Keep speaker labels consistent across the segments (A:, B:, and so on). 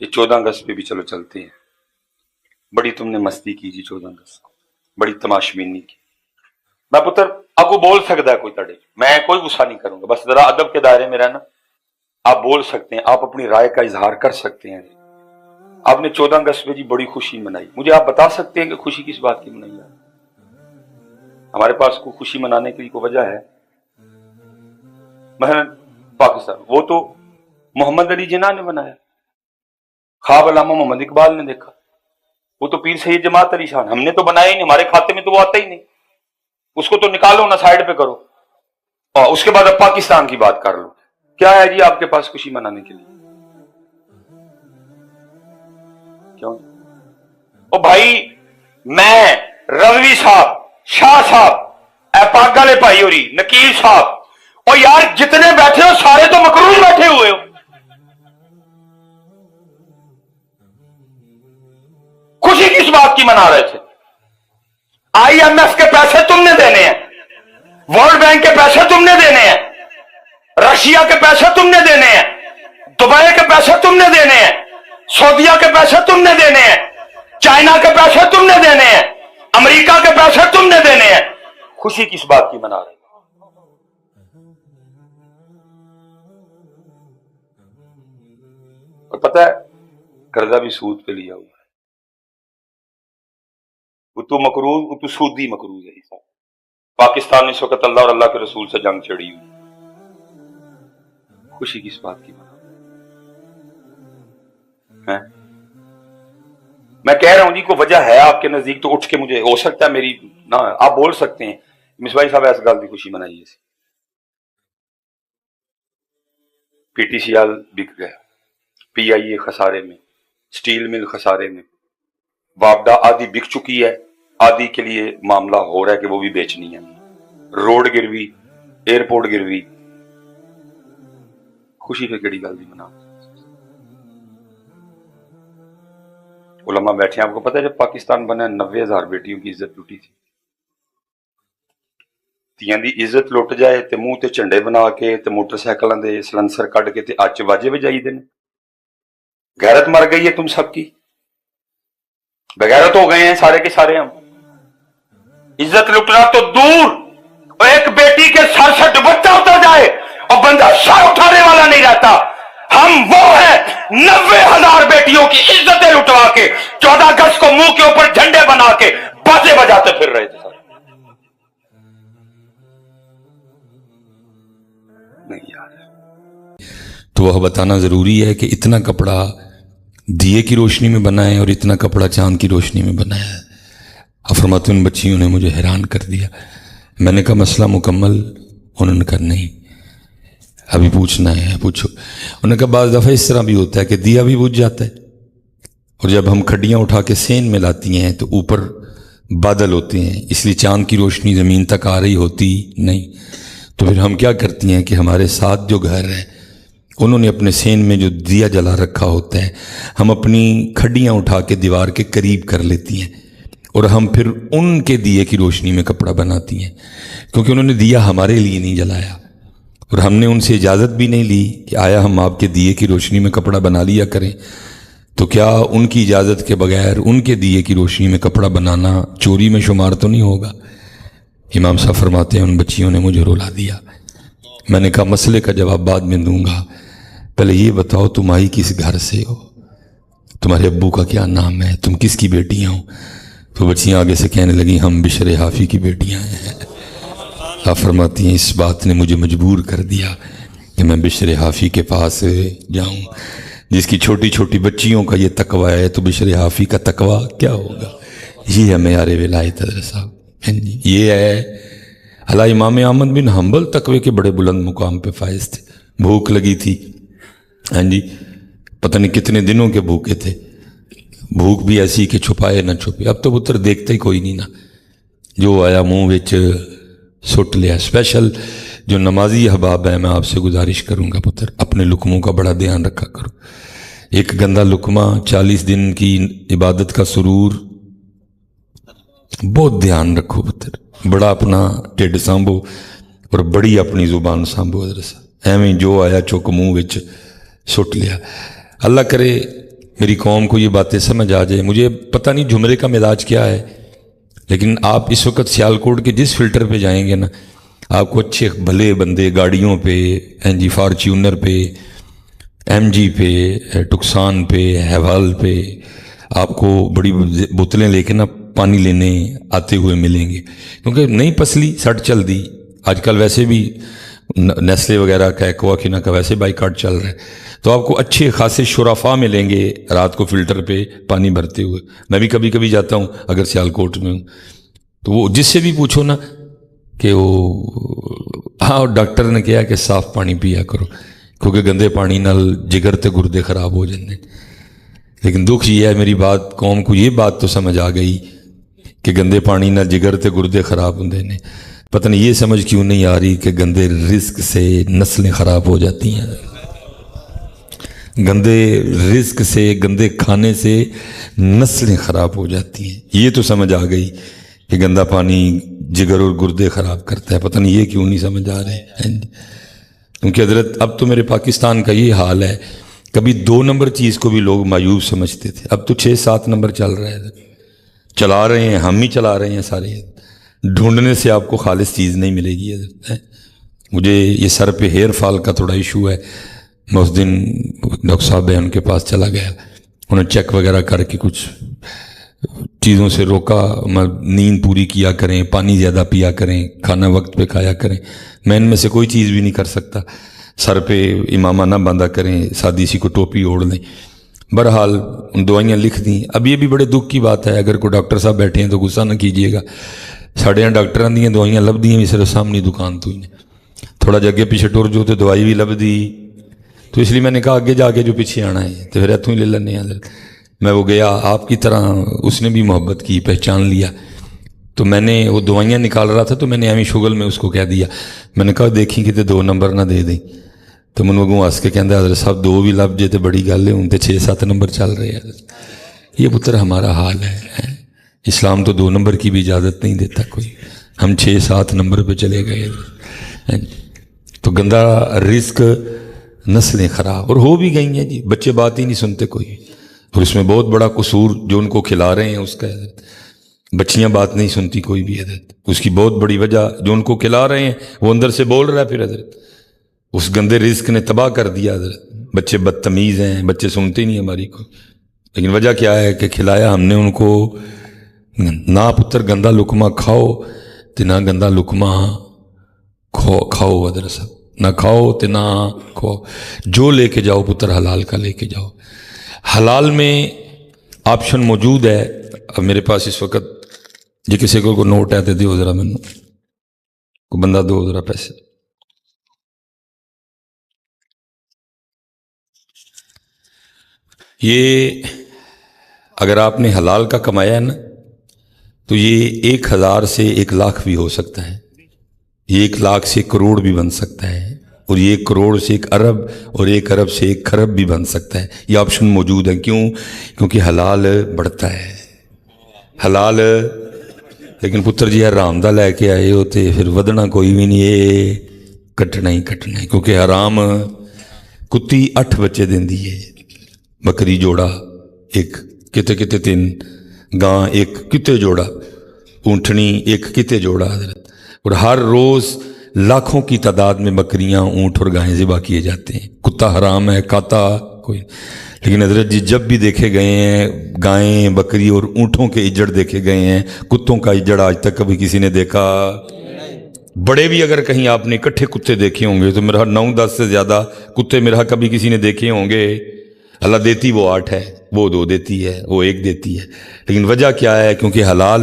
A: یہ 14 अगस्त पे भी चलो चलते हैं। बड़ी तुमने मस्ती की जी 14 अगस्त को, बड़ी तमाशबीनी की। मैं पुत्र आपको बोल सकता है कोई तड़े, मैं कोई गुस्सा नहीं करूंगा, बस जरा अदब के दायरे में रहना। आप बोल सकते हैं, आप अपनी राय का इजहार कर सकते हैं। आपने 14 अगस्त पे जी बड़ी खुशी मनाई, मुझे आप बता सकते हैं कि खुशी किस बात की मनाई है? हमारे पास कोई खुशी मनाने की कोई वजह है? महन पाकिस्तान, वो तो मोहम्मद अली जिन्ना ने बनाया, ख्वाब अल्लामा मोहम्मद इकबाल ने देखा, वो तो पीर सैयद जमात अली शाह, हमने तो बनाया ही नहीं, हमारे खाते में तो वो आता ही नहीं, उसको तो निकालो ना, साइड पे करो, और उसके बाद अब पाकिस्तान की बात कर लो। क्या है जी आपके पास खुशी मनाने के लिए? क्यों? ओ भाई, मैं, रजवी साहब, शाह साहब, पागले भाई होरी, नकील साहब, और यार जितने बैठे हो सारे तो मकरूज बैठे हुए हो। खुशी किस बात की मना रहे थे? IMF के पैसे तुमने देने हैं, वर्ल्ड बैंक के पैसे तुमने देने हैं, रशिया के पैसे तुमने देने हैं, दुबई के पैसे तुमने देने हैं, सऊदीया के पैसे तुमने देने हैं, चाइना के पैसे तुमने देने हैं, अमेरिका के पैसे तुमने देने हैं। खुशी किस बात की मना रहे? और पता है कर्जा भी सूद पे लिया हुआ है। वो तो मकरूज, वो तो सूदी मकरूज है। साहब पाकिस्तान ने इस वक्त अल्लाह और अल्लाह के रसूल से जंग छेड़ी हुई, खुशी किस बात की मना है? मैं कह रहा हूं जी को वजह है आपके नजदीक, तो उठ के मुझे हो सकता है मेरी ना, आप बोल सकते हैं मिसबाई साहब ऐसा गल की खुशी मनाइए। PTCL बिक गया, PIA खसारे में, स्टील मिल खसारे में, वापडा आदि बिक चुकी है, आदि के लिए मामला हो रहा है कि वो भी बेचनी है, रोड गिरवी, एयरपोर्ट गिरवी, खुशी पे केड़ी गल दी मना? उलमा बैठे, आपको पता है जब पाकिस्तान बना 90,000 बेटियों की इज्जत लुटी थी। तियां दी इज्जत लुट जाए ते मुंह ते झंडे बना के ते मोटरसाइकिलों दे सलंसर कट के ते अच वाजे बजाई देने। गैरत मर गई है तुम सबकी, बेगैरत हो गए हैं सारे के सारे हम। इज्जत लुटना तो दूर, और एक बेटी के सर से दुपट्टा उतर जाए और बंदा सर उठाने वाला नहीं रहता। हम वो है 90,000 बेटियों की इज्जतें लुटवा के 14 अगस्त को मुंह के ऊपर झंडे बना के बाजे बजाते फिर रहे थे। नहीं यार,
B: तो वह बताना जरूरी है कि इतना कपड़ा दिए की रोशनी में बना है और इतना कपड़ा चांद की रोशनी में बनाया है। फरमाते उन बच्चियों ने मुझे हैरान कर दिया। मैंने कहा मसला मुकम्मल? उन्होंने कहा नहीं, अभी पूछना है, पूछो। उन्होंने कहा बाज़ दफ़ा इस तरह भी होता है कि दिया भी बुझ जाता है, और जब हम खड्डियाँ उठा के सेन में लाती हैं तो ऊपर बादल होते हैं, इसलिए चांद की रोशनी ज़मीन तक आ रही होती नहीं। तो फिर हम क्या करती हैं कि हमारे साथ जो घर है उन्होंने अपने सेन में जो दिया जला रखा होता है, हम अपनी खड्डियाँ उठा के दीवार के करीब कर लेती हैं, और हम फिर उनके दिए की रोशनी में कपड़ा बनाती हैं, क्योंकि उन्होंने दिया हमारे लिए नहीं जलाया, और हमने उनसे इजाज़त भी नहीं ली कि आया हम आपके दिए की रोशनी में कपड़ा बना लिया करें। तो क्या उनकी इजाज़त के बगैर उनके दिए की रोशनी में कपड़ा बनाना चोरी में शुमार तो नहीं होगा? इमाम साहब फरमाते हैं उन बच्चियों ने मुझे रुला दिया। मैंने कहा मसले का जवाब बाद में दूंगा, पहले ये बताओ तुम आई किस घर से हो, तुम्हारे अब्बू का क्या नाम है, तुम किसकी बेटियां हो? तो बच्चियां आगे से कहने लगी हम बिशर हाफी की बेटियां हैं। आप फरमाती हैं इस बात ने मुझे मजबूर कर दिया कि मैं बिशर हाफी के पास जाऊं। जिसकी छोटी छोटी बच्चियों का ये तकवा है तो बिशर हाफी का तकवा क्या होगा? ये है मेयारे विलायत साहब, ये है। हला इमाम अहमद बिन हम्बल तकवे के बड़े बुलंद मुकाम पे फायज थे। भूख लगी थी, हाँ जी, पता नहीं कितने दिनों के भूखे थे, भूख भी ऐसी कि छुपाए ना छुपे। अब तो पुत्र देखते ही कोई नहीं ना, जो आया मुंह विच सुट लिया। स्पेशल जो नमाजी अहबाब है, मैं आपसे गुजारिश करूंगा पुत्र अपने लुकमों का बड़ा ध्यान रखा करो। एक गंदा लुकमा 40 दिन की इबादत का सुरूर, बहुत ध्यान रखो पुत्र, बड़ा अपना ढिड सांभो और बड़ी अपनी जुबान सांभो। एवं जो आया चुक मुंह विच सुट लिया। अल्लाह करे मेरी कौम को ये बातें समझ आ जाए। मुझे पता नहीं झुमरे का मिजाज क्या है, लेकिन आप इस वक्त सियालकोट के जिस फिल्टर पे जाएंगे ना, आपको अच्छे भले बंदे गाड़ियों पे, एनजी फॉर्च्यूनर पे, एमजी पे, टुक्सान पे, हैवाल पे आपको बड़ी बोतलें लेके ना पानी लेने आते हुए मिलेंगे, क्योंकि नई पसली सट चल दी। आजकल वैसे भी नेस्ले वगैरह का, एक्वाखिना का वैसे बाइकाट चल रहा है, तो आपको अच्छे खासे शुराफा मिलेंगे रात को फिल्टर पे पानी भरते हुए। मैं भी कभी कभी जाता हूँ अगर सियालकोट में हूँ, तो वो जिससे भी पूछो ना कि वो हाँ डॉक्टर ने कहा कि साफ पानी पिया करो, क्योंकि गंदे पानी नाल जिगर ते गुर्दे खराब हो जाते। लेकिन दुख ये है मेरी बात कौम को ये बात तो समझ आ गई कि गंदे पानी नाल जिगर ते गुर्दे खराब होंगे ने। पता नहीं ये समझ क्यों नहीं आ रही कि गंदे रिस्क से नस्लें खराब हो जाती हैं, गंदे रिस्क से, गंदे खाने से नस्लें खराब हो जाती हैं। ये तो समझ आ गई कि गंदा पानी जिगर और गुर्दे खराब करता है। पता नहीं ये क्यों नहीं समझ आ रहे हैं, क्योंकि हजरत अब तो मेरे पाकिस्तान का ये हाल है। कभी 2 नंबर चीज़ को भी लोग मायूब समझते थे, अब तो 6-7 नंबर चल रहा है, चला रहे हैं, हम ही चला रहे हैं सारे। ढूंढने से आपको खालिस चीज़ नहीं मिलेगी। मुझे ये सर पे हेयर फॉल का थोड़ा इशू है। मैं उस दिन डॉक्टर साहब है उनके पास चला गया, उन्होंने चेक वगैरह करके कुछ चीज़ों से रोका। मैं नींद पूरी किया करें, पानी ज़्यादा पिया करें, खाना वक्त पे खाया करें। मैं इनमें से कोई चीज़ भी नहीं कर सकता। सर पे इमामा ना बांधा करें, सादी सी को टोपी ओढ़ लें। बहरहाल उन दवाइयाँ लिख दी। अब ये भी बड़े दुख की बात है, अगर कोई डॉक्टर साहब बैठे हैं तो गुस्सा ना कीजिएगा। साढ़े यहाँ डॉक्टरां दी दवाइयाँ लभदियाँ भी सिर्फ सामने दुकान तो ही ने, थोड़ा जगे पीछे टुर जो तो दवाई भी लभदी। तो इसलिए मैंने कहा आगे जाके जो पीछे आना है तो फिर इतों ही ले लेने हैं। मैं वो गया, आपकी तरह उसने भी मोहब्बत की, पहचान लिया। तो मैंने वो दवाइयाँ निकाल रहा था, तो मैंने एवं शुगल में उसको कह दिया, मैंने कहा देखी कि 2 नंबर ना दे दें। तो मैंने अगों हस के कहता हजरत साहब 2 भी लभ जे तो बड़ी गल है, हूँ तो 6-7 नंबर चल रहे हैं। ये पुत्र हमारा हाल है। इस्लाम तो 2 नंबर की भी इजाज़त नहीं देता कोई, हम 6-7 नंबर पे चले गए। तो गंदा रिस्क, नस्लें खराब और हो भी गई हैं जी। बच्चे बात ही नहीं सुनते कोई, और इसमें बहुत बड़ा कसूर जो उनको खिला रहे हैं उसका है। बच्चियां बात नहीं सुनती कोई भी हजरत, उसकी बहुत बड़ी वजह जो उनको खिला रहे हैं वो अंदर से बोल रहा है। फिर हजरत उस गंदे रिस्क ने तबाह कर दिया हजरत। बच्चे बदतमीज़ हैं, बच्चे सुनते नहीं हमारी को। लेकिन वजह क्या है कि खिलाया हमने उनको। ना पुत्र गंदा लुकमा खाओ तो ना गंदा लुकमा खाओ हजरत साहब, ना खाओ तो ना खाओ। जो लेके जाओ पुत्र हलाल का लेके जाओ। हलाल में ऑप्शन मौजूद है। अब मेरे पास इस वक्त जी किसी को नोट है तो दो जरा, मैनू को बंदा दो जरा पैसे। ये अगर आपने हलाल का कमाया है ना, तो ये 1000 से 1 लाख भी हो सकता है, ये 1 लाख से 1 करोड़ भी बन सकता है, और ये 1 करोड़ से 1 अरब, और 1 अरब से 1 खरब भी बन सकता है। ये ऑप्शन मौजूद है। क्यों? क्योंकि हलाल बढ़ता है। हलाल, लेकिन पुत्र जी हराम दा लैके आए हो तो फिर वधना कोई भी नहीं, ये कटना ही कटना है। क्योंकि हराम कुत्ती 8 बच्चे देंदी है, बकरी जोड़ा 1, किते किते 3, गां 1, किते जोड़ा, ऊँटनी 1, किते जोड़ा हजरत। और हर रोज़ लाखों की तादाद में बकरियां, ऊँट और गायें ज़िबा किए जाते हैं। कुत्ता हराम है, खाता कोई। लेकिन हजरत जी जब भी देखे गए हैं गायें, बकरी और ऊँटों के इजड़ देखे गए हैं, कुत्तों का इजड़ आज तक कभी किसी ने देखा? बड़े भी अगर कहीं आपने इकट्ठे कुत्ते देखे होंगे तो मेरा 9-10 से ज़्यादा कुत्ते मेरा कभी किसी ने देखे होंगे। अल्लाह देती वो 8 है, वो 2 देती है, वो 1 देती है। लेकिन वजह क्या है? क्योंकि हलाल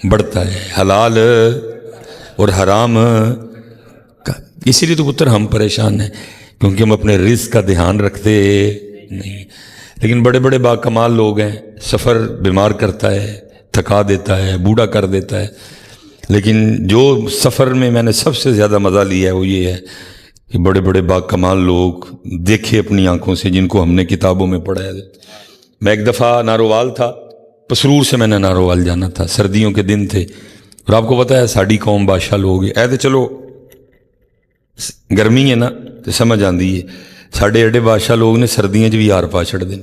B: बढ़ता है, हलाल और हराम का। इसीलिए तो पुत्र हम परेशान हैं, क्योंकि हम अपने रिस्क का ध्यान रखते नहीं। लेकिन बड़े बड़े बाकमाल लोग हैं, सफ़र बीमार करता है, थका देता है, बूढ़ा कर देता है। लेकिन जो सफ़र में मैंने सबसे ज़्यादा मज़ा लिया है वो ये है कि बड़े बड़े बाकमाल लोग देखे अपनी आंखों से, जिनको हमने किताबों में पढ़ा है। मैं एक दफ़ा नारोवाल था, पसरूर से मैंने नारोवाल जाना था, सर्दियों के दिन थे। और आपको पता है साड़ी कौम बादशाह लोग ऐ तो चलो गर्मी है ना तो समझ आती है, ਸਾਡੇ ਐਡੇ ਬਾਦਸ਼ਾਹ ਲੋਕ ਨੇ ਸਰਦੀਆਂ 'ਚ ਵੀ ਹਾਰ ਪਾ ਛੱਡਦੇ ਨੇ।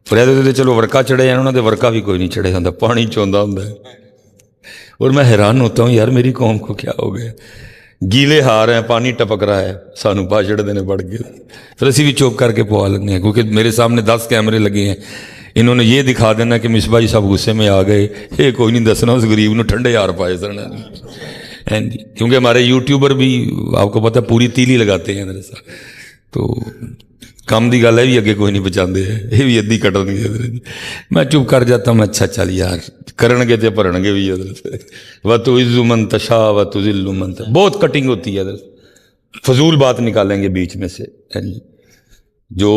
B: ਪਰ ਇਹਦੇ ਤੇ ਚਲੋ ਵਰਕਾ ਚੜ੍ਹੇ ਜਾਣ, ਉਹਨਾਂ ਦੇ ਵਰਕਾ ਵੀ कोई नहीं चढ़े ਹੁੰਦਾ, ਪਾਣੀ ਚੋਂਦਾ ਹੁੰਦਾ है। और मैं हैरान होता हूँ यार मेरी कौम को क्या हो गया, गीले हार हैं, पानी टपक रहा है, सानू पा छड़ते ने बढ़ के, फिर असी भी चुप करके पवा लेंगे हैं, क्योंकि मेरे सामने 10 कैमरे लगे हैं। इन्होंने ये दिखा देना कि मिसबा जी सब गुस्से में आ गए, ये कोई नहीं दसना उस गरीब ने ठंडे हार पाए सन। क्योंकि हमारे यूट्यूबर भी आपको पता पूरी तीली लगाते हैं मेरे साथ, तो काम की गल है भी अगे कोई नहीं बचाते, ये भी अद्धी कट देंगे। मैं चुप कर जाता हूँ, अच्छा चल यार करनगे तो भरनगे भी। व तो इज़्ज़ु मन तशा व तुज़िल्लु मन तशा, बहुत कटिंग होती है, फजूल बात निकालेंगे बीच में से जो,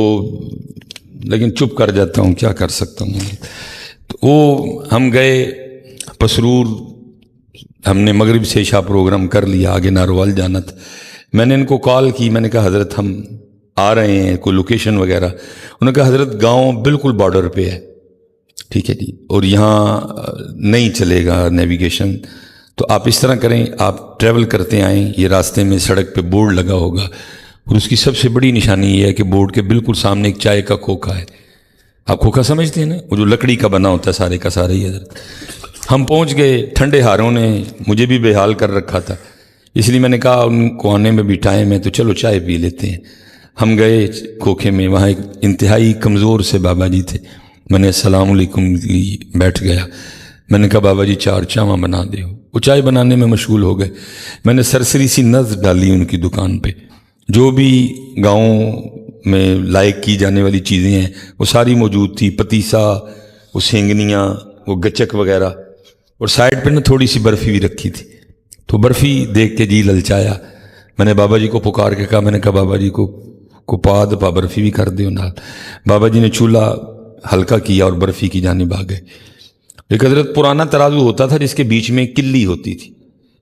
B: लेकिन चुप कर जाता हूँ, क्या कर सकता हूँ। तो वो हम गए पसरूर, हमने मगरिब से इशा प्रोग्राम कर लिया, आगे नारोवाल जाना था। मैंने इनको कॉल की, मैंने कहा हज़रत हम आ रहे हैं, कोई लोकेशन वगैरह। उन्होंने कहा हज़रत गांव बिल्कुल बॉर्डर पे है, ठीक है जी, और यहाँ नहीं चलेगा नेविगेशन, तो आप इस तरह करें, आप ट्रैवल करते आएँ, ये रास्ते में सड़क पे बोर्ड लगा होगा, और उसकी सबसे बड़ी निशानी ये है कि बोर्ड के बिल्कुल सामने एक चाय का खोखा है। आप खोखा समझते हैं ना, वो जो लकड़ी का बना होता है सारे का सारा ही। हज़रत हम पहुँच गए, ठंडे हारों ने मुझे भी बेहाल कर रखा था, इसलिए मैंने कहा उनको आने में भी टाइम है, तो चलो चाय पी लेते हैं। हम गए खोखे में, वहाँ एक इंतहाई कमज़ोर से बाबा जी थे। मैंने अस्सलाम वालेकुम बैठ गया, मैंने कहा बाबा जी 4 चावा बना दे। वो चाय बनाने में मशगूल हो गए। मैंने सरसरी सी नज़र डाली उनकी दुकान पे, जो भी गाँव में लायक की जाने वाली चीज़ें हैं वो सारी मौजूद थी, पतीसा, वो सेंगनियाँ, वो गचक वगैरह, और साइड पे ना थोड़ी सी बर्फ़ी भी रखी थी। तो बर्फ़ी देख के जी ललचाया, मैंने बाबा जी को पुकार के कहा, मैंने कहा बाबा जी को पा दफा बर्फ़ी भी कर दो ना। बाबा जी ने चूल्हा हल्का किया और बर्फ़ी की जानिब आ गए। एक हज़रत पुराना तराजू होता था जिसके बीच में किल्ली होती थी,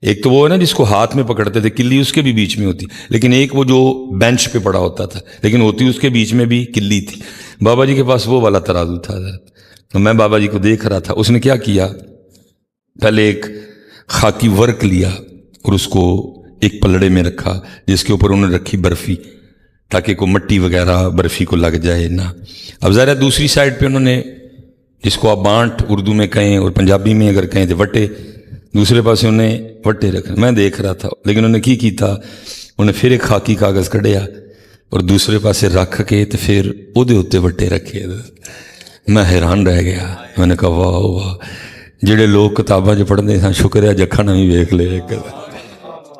B: एक तो वो है ना जिसको हाथ में पकड़ते थे, किल्ली उसके भी बीच में होती, लेकिन एक वो जो बेंच पे पड़ा होता था, लेकिन होती उसके बीच में भी किल्ली थी। बाबा जी के पास वो वाला तराजू था हज़रत, तो मैं बाबा जी को देख रहा था। उसने क्या किया, पहले एक खाकी वर्क लिया और उसको एक पलड़े में रखा, जिसके ऊपर उन्होंने रखी बर्फ़ी, ताकि कोई मिट्टी वगैरह बर्फ़ी को लग जाए ना। अब ज़रा दूसरी साइड पे उन्होंने, जिसको आप बांट उर्दू में कहें और पंजाबी में अगर कहें तो वट्टे, दूसरे पासे उन्हें वट्टे रख, मैं देख रहा था। लेकिन उन्हें की था, उन्हें फिर एक खाकी कागज़ कढ़िया और दूसरे पासे रख के तो फिर उहदे उत्ते वट्टे रखे। मैं हैरान रह गया, मैंने कहा वाह वाह, जिहड़े लोग किताबां च पढ़ते हैं, शुक्र है जखा ना भी वेख ले।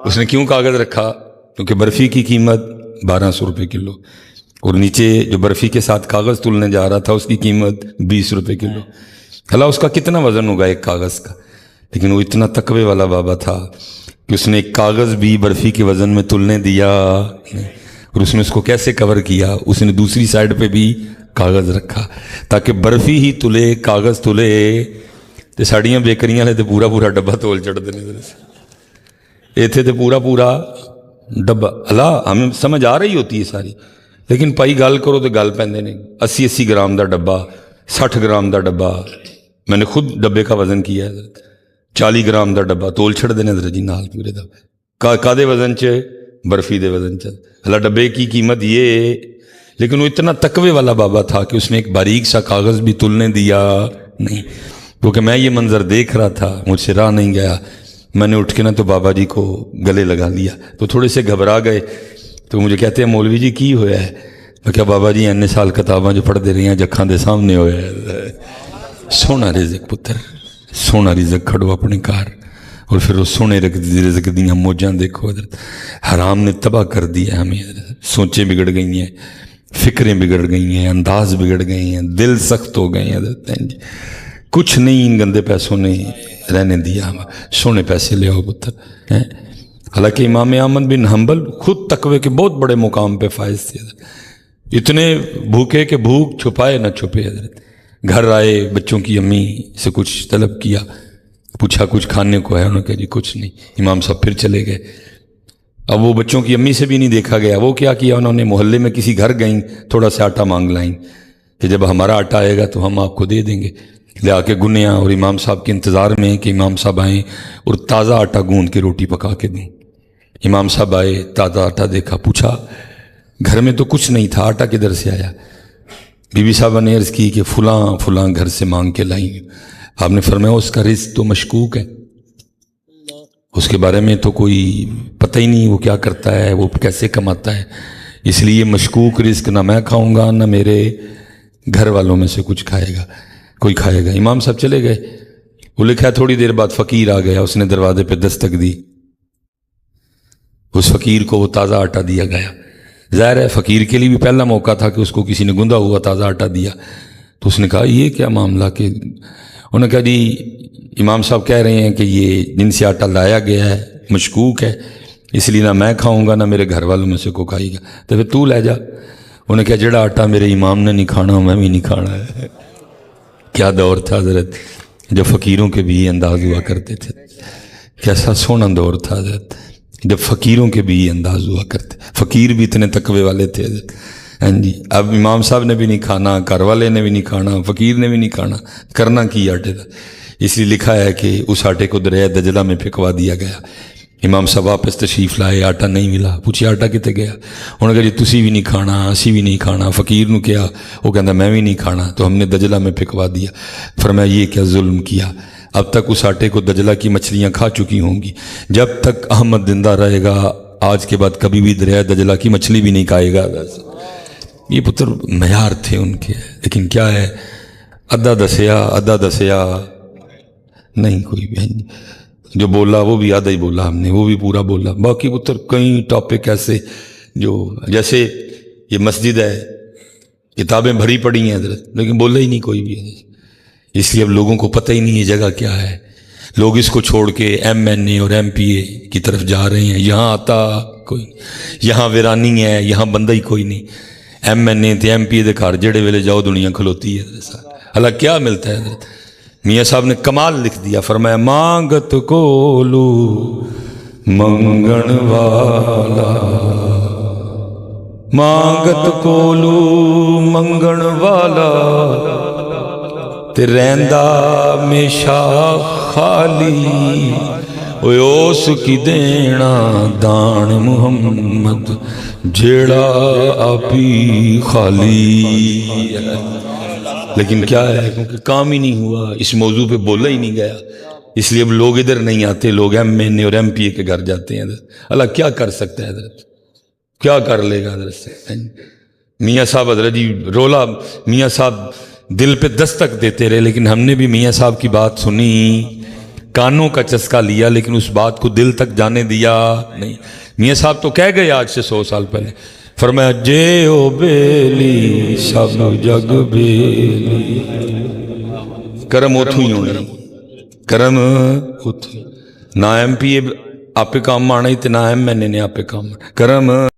B: उसने क्यों कागज़ रखा, क्योंकि बर्फ़ी की कीमत 1200 रुपये किलो, और नीचे जो बर्फ़ी के साथ कागज़ तुलने जा रहा था उसकी कीमत 20 रुपये किलो। भला उसका कितना वज़न होगा एक कागज़ का, लेकिन वो इतना तकवे वाला बाबा था कि उसने एक कागज़ भी बर्फ़ी के वज़न में तुलने दिया, और उसने उसको कैसे कवर किया, उसने दूसरी साइड पे भी कागज़ रखा ताकि बर्फ़ी ही तुले, कागज़ तुले। तो साड़ियाँ बेकरियाँ वाले तो पूरा पूरा डब्बा तोल चढ़ते हैं, इत्थे तो पूरा पूरा डब्बा। अल्लाह हमें समझ आ रही होती है सारी, लेकिन भाई गल करो तो गल पैंदे ने। 80-80 ग्राम का डब्बा, 60 ग्राम का डब्बा, मैंने खुद डब्बे का वज़न किया है। 40 ग्राम का डब्बा तोल छड़ते हैं जी नाल पूरे का कादे वज़न च, बर्फ़ी दे वज़न च। अल्लाह डब्बे की कीमत ये, लेकिन वो इतना तकवे वाला बाबा था कि उसने एक बारीक सा कागज़ भी तुलने दिया नहीं। क्योंकि मैं ये मंज़र देख रहा था, मुझसे रहा नहीं गया, मैंने उठ के ना तो बाबा जी को गले लगा लिया। तो थोड़े से घबरा गए, तो मुझे कहते हैं मौलवी जी की होया है। मैं क्या बाबा जी इन्ने साल किताबां जो पढ़ते रही हैं, जखा दे सामने होया है। सोना रिज़क पुत्र, सोना रिज़क खड़ो अपने घर, और फिर वो सोने रिज़क दी मौजां देखो। हराम ने तबाह कर दिया हमें, सोचें बिगड़ गई हैं, फिक्रें बिगड़ गई हैं, अंदाज बिगड़ गए हैं, दिल सख्त हो गए हैं। कुछ नहीं इन गंदे पैसों ने रहने दिया, सोने पैसे ले आओ पुत्र हैं। हालांकि इमाम अहमद बिन हम्बल खुद तकवे के बहुत बड़े मुकाम पे फायज थे, इतने भूखे के भूख छुपाए न छुपे। घर आए, बच्चों की अम्मी से कुछ तलब किया, पूछा कुछ खाने को है, उन्होंने कहा जी कुछ नहीं। इमाम साहब फिर चले गए। अब वो बच्चों की अम्मी से भी नहीं देखा गया। वो क्या किया उन्होंने, मोहल्ले में किसी घर गई, थोड़ा सा आटा मांग लाई कि जब हमारा आटा आएगा तो हम आपको दे देंगे। ले आके गुनिया, और इमाम साहब के इंतज़ार में कि इमाम साहब आएँ और ताज़ा आटा गूंद के रोटी पका के दें। इमाम साहब आए, ताज़ा आटा देखा, पूछा घर में तो कुछ नहीं था, आटा किधर से आया? बीबी साहबा ने अर्ज़ की कि फलां फलां घर से मांग के लाई। आपने फरमाया उसका रिज़्क़ तो मशकूक है, उसके बारे में तो कोई पता ही नहीं वो क्या करता है, वो कैसे कमाता है, इसलिए मशकूक रिज़्क़ ना मैं खाऊंगा ना मेरे घर वालों में से कुछ खाएगा, कोई खाएगा। इमाम साहब चले गए। वो लिखा है थोड़ी देर बाद फ़कीर आ गया, उसने दरवाजे पे दस्तक दी। उस फ़कीर को वो ताज़ा आटा दिया गया। ज़ाहिर है फ़कीर के लिए भी पहला मौका था कि उसको किसी ने गुंदा हुआ ताज़ा आटा दिया। तो उसने कहा ये क्या मामला? कि उन्होंने कहा जी इमाम साहब कह रहे हैं कि ये जिनसे आटा लाया गया है मशकूक है, इसलिए ना मैं खाऊंगा ना मेरे घर वालों में से कोई खाएगा, तो फिर तू ले जा। उन्होंने कहा जड़ा आटा मेरे इमाम ने नहीं खाना मैं भी नहीं खाना है। क्या दौर था हज़रत, जब फ़कीरों के भी ये अंदाज़ हुआ करते थे। कैसा सोना दौर था हज़रत, जब फ़कीरों के भी ये अंदाज़ हुआ करते। फ़कीर भी इतने तकवे वाले थे हज़रत। हाँ जी, अब इमाम साहब ने भी नहीं खाना, घर वाले ने भी नहीं खाना, फ़कीर ने भी नहीं खाना, करना की आटे था। इसलिए लिखा है कि उस आटे को दरिया दजला में फेंकवा दिया गया। इमाम साहब वापस तशरीफ़ लाए, आटा नहीं मिला। पूछे आटा कितने गया? उन्होंने कहा जी तुसी भी नहीं खाना असी भी नहीं खाना। फ़कीर ने क्या? वो कहता मैं भी नहीं खाना, तो हमने दजला में फेंकवा दिया। फरमाया ये क्या जुल्म किया, अब तक उस आटे को दजला की मछलियाँ खा चुकी होंगी, जब तक अहमद जिंदा रहेगा आज के बाद कभी भी दरिया दजला की मछली भी नहीं खाएगा। ये पुत्र मयार थे उनके, लेकिन क्या है अद्धा दसिया नहीं कोई भी। जो बोला वो भी आधा ही बोला हमने, वो भी पूरा बोला। बाकी पुत्र कई टॉपिक ऐसे जो जैसे ये मस्जिद है, किताबें भरी पड़ी हैं हज़रत, लेकिन बोला ही नहीं कोई भी। इसलिए अब लोगों को पता ही नहीं ये जगह क्या है। लोग इसको छोड़ के MNA और MPA की तरफ जा रहे हैं। यहाँ आता कोई, यहाँ वीरानी है, यहाँ बंदा ही कोई नहीं। MNA ते MPA दे घर जेड़े वेले जाओ दुनिया खलोती है। हालांकि क्या मिलता है हज़रत? मियाँ साहब ने कमाल लिख दिया, फरमाया मांगत कोलू मंगण वाला, मांगत कोलू मंगण वाला ते रैंदा मेशा खाली, ओस की देना दान मुहम्मद जेड़ा आपी खाली। लेकिन क्या है, क्योंकि काम ही नहीं हुआ, इस मौजू पे बोला ही नहीं गया, इसलिए अब लोग इधर नहीं आते, लोग MNA और MPA के घर जाते हैं। अल्लाह क्या कर सकता है हज़रत, क्या कर लेगा हज़रत से? मियाँ साहब हज़रत जी रोला, मियाँ साहब दिल पे दस्तक देते रहे, लेकिन हमने भी मियाँ साहब की बात सुनी, कानों का चस्का लिया, लेकिन उस बात को दिल तक जाने दिया नहीं। मियाँ साहब तो कह गए आज से 100 साल पहले, फरमाया जे ओ बेली सब जग बेली, करम उथू ही होने, करम उथू, ना MPA आपे काम आना ही ते ना MNA ने आपे काम करम।